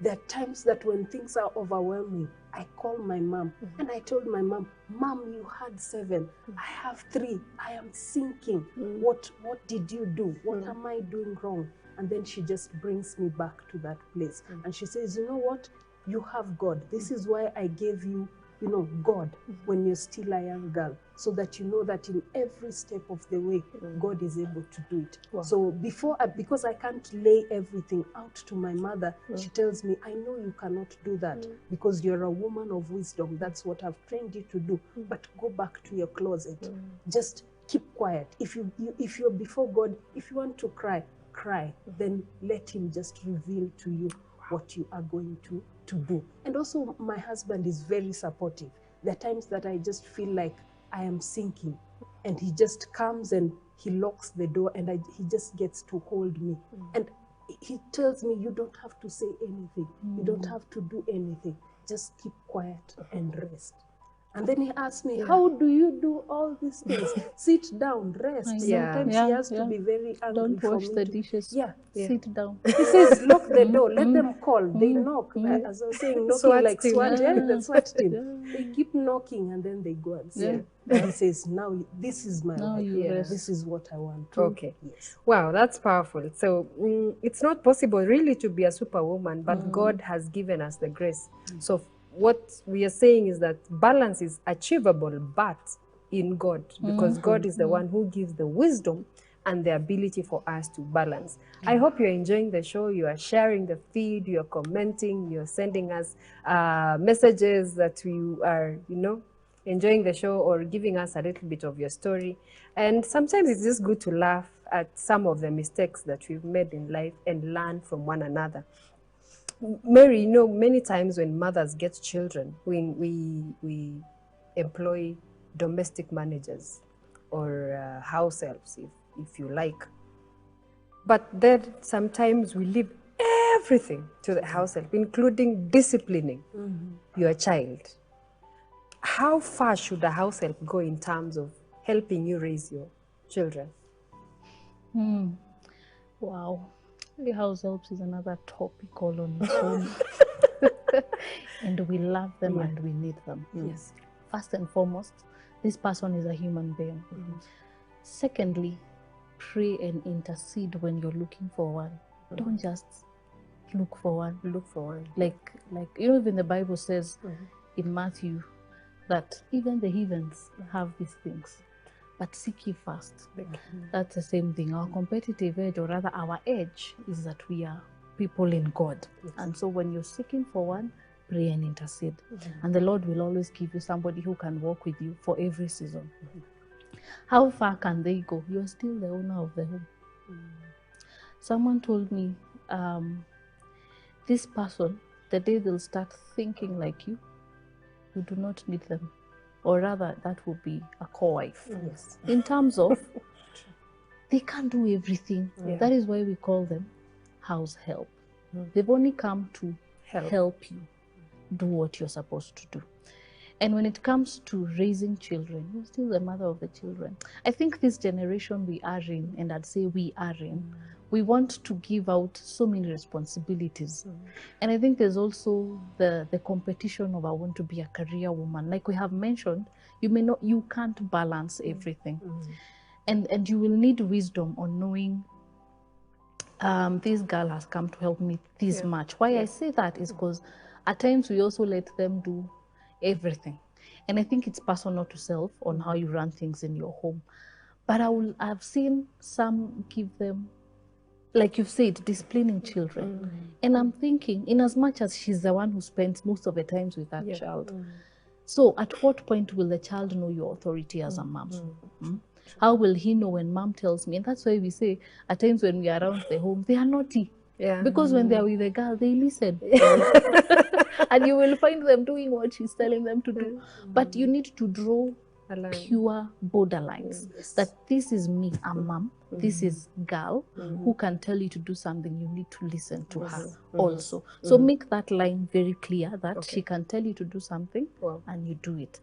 There are times that when things are overwhelming, I call my mom and I told my mom, Mom, you had 7, I have 3, I am sinking. What did you do? What am I doing wrong? And then she just brings me back to that place. And she says, you know what? You have God. This is why I gave you, you know, God when you're still a young girl, so that you know that in every step of the way, God is able to do it. Wow. So because I can't lay everything out to my mother, she tells me, I know you cannot do that because you're a woman of wisdom. That's what I've trained you to do. But go back to your closet. Just keep quiet. If you're before God, if you want to cry, then let him just reveal to you what you are going to do. And also, my husband is very supportive. There are times that I just feel like I am sinking, and he just comes and he locks the door, and he just gets to hold me. And he tells me, you don't have to say anything. You don't have to do anything. Just keep quiet and rest. And then he asks me, how do you do all these things? Sit down, rest. Sometimes he has to be very angry. Don't for wash me the to, dishes. Sit down. He says, lock the door, let them call. They knock. As I was saying, knocking SWAT like team. SWAT, the SWAT team. They keep knocking and then they go and sit. And he says, now this is my life. This is what I want to. Okay. Yes. Wow, that's powerful. So it's not possible really to be a superwoman, but God has given us the grace. So what we are saying is that balance is achievable, but in God, because God is the one who gives the wisdom and the ability for us to balance. I hope you're enjoying the show. You are sharing the feed, you're commenting, you're sending us messages that you are, you know, enjoying the show or giving us a little bit of your story. And sometimes it's just good to laugh at some of the mistakes that we've made in life and learn from one another. Mary, you know, many times when mothers get children, we employ domestic managers or house helps, if you like. But then sometimes we leave everything to the house help, including disciplining your child. How far should a house help go in terms of helping you raise your children? Wow. The house helps is another topic all on its own. And we love them and we need them. Yes. First and foremost, this person is a human being. Secondly, pray and intercede when you're looking for one. Don't just look for one. Look for one. Like you know, even the Bible says in Matthew that even the heathens have these things, but seek ye first. That's the same thing. Our competitive edge, or rather our edge, is that we are people in God. And so when you're seeking for one, pray and intercede. And the Lord will always give you somebody who can walk with you for every season. How far can they go? You're still the owner of the home. Someone told me, this person, the day they'll start thinking like you do not need them. Or rather, that would be a co-wife. In terms of, they can't do everything. That is why we call them house help. They've only come to help you do what you're supposed to do. And when it comes to raising children, you're still the mother of the children. I think this generation we are in, and I'd say we are in, we want to give out so many responsibilities. And I think there's also the competition of I want to be a career woman. Like we have mentioned, you can't balance everything. And you will need wisdom on knowing this girl has come to help me this much. Why I say that is because at times we also let them do everything. And I think it's personal to self on how you run things in your home. But I've seen some give them, like you've said, disciplining children. And I'm thinking, in as much as she's the one who spends most of the times with that child, so at what point will the child know your authority as a mom? How will he know when mom tells me? And that's why we say, at times when we are around the home, they are naughty. Because when they are with a girl, they listen. And you will find them doing what she's telling them to do. But you need to draw pure borderlines. That this is me, I'm mom. This is girl who can tell you to do something. You need to listen to her also. So make that line very clear that she can tell you to do something and you do it.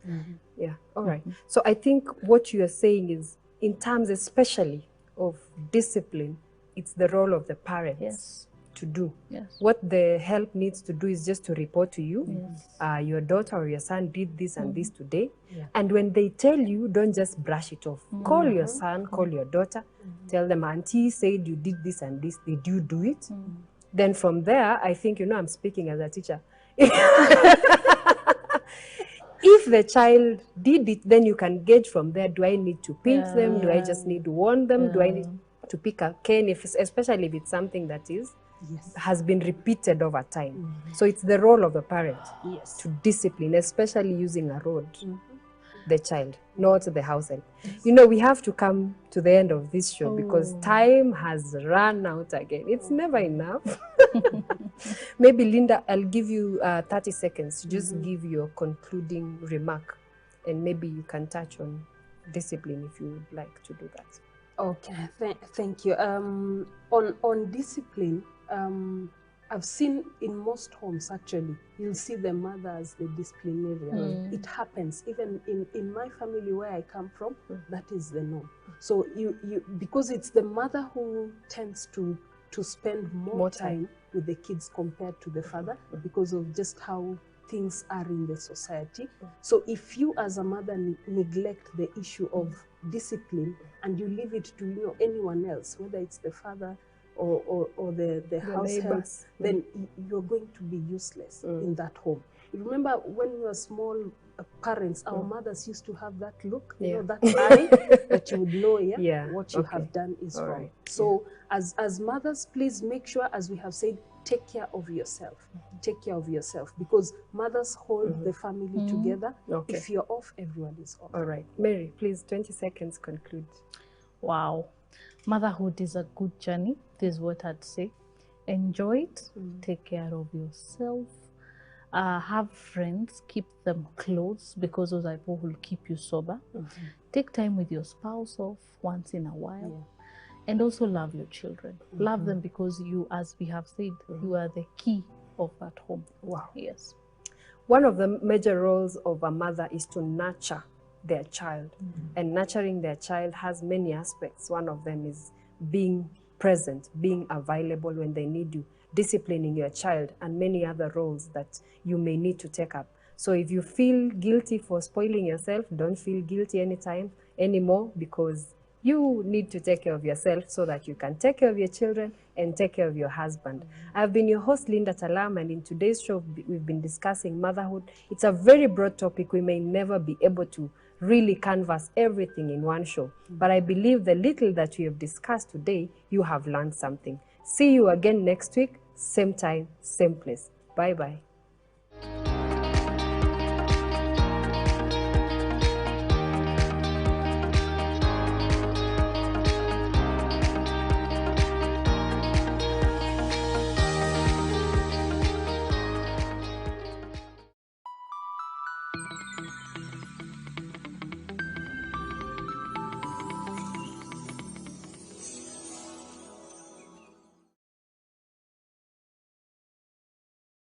Yeah, all right. So I think what you are saying is, in terms especially of discipline, it's the role of the parents to do. Yes. What the help needs to do is just to report to you, Yes. your daughter or your son did this and this today. Yeah. And when they tell you, don't just brush it off. Call your son, call your daughter, tell them, Auntie said you did this and this, did you do it? Then from there, I think, you know, I'm speaking as a teacher. If the child did it, then you can gauge from there, do I need to pinch them? Do I just need to warn them? Do I need to pick a cane, especially if it's something that has been repeated over time? So it's the role of the parent to discipline, especially using a rod, the child, not the house help. You know, we have to come to the end of this show because time has run out again. It's never enough. Maybe Linda, I'll give you 30 seconds to just give your concluding remark, and maybe you can touch on discipline if you would like to do that. Okay, thank you. On discipline, I've seen in most homes, actually, you'll see the mother as the disciplinarian. It happens even in my family where I come from. That is the norm. So because it's the mother who tends to spend more time with the kids compared to the father, because of just how things are in the society. So if you as a mother neglect the issue of discipline and you leave it to, you know, anyone else, whether it's the father or the house help, then you're going to be useless in that home. You remember when we were small parents, our mothers used to have that look, you know, that eye that you would know what you have done is wrong. So as mothers, please make sure, as we have said, take care of yourself. Take care of yourself, because mothers hold the family together. If you're off, everyone is off. All right. Mary, please, 20 seconds, conclude. Wow. Motherhood is a good journey. This is what I'd say. Enjoy it. Take care of yourself. Have friends. Keep them close, because those are people who will keep you sober. Take time with your spouse off once in a while. And also love your children. Love them, because you, as we have said, you are the key of that home. Wow. Yes. One of the major roles of a mother is to nurture their child. And nurturing their child has many aspects. One of them is being present, being available when they need you, disciplining your child, and many other roles that you may need to take up. So if you feel guilty for spoiling yourself, don't feel guilty anymore, because you need to take care of yourself so that you can take care of your children and take care of your husband. I've been your host, Linda Talam, and in today's show, we've been discussing motherhood. It's a very broad topic. We may never be able to really canvas everything in one show. But I believe the little that we have discussed today, you have learned something. See you again next week, same time, same place. Bye-bye.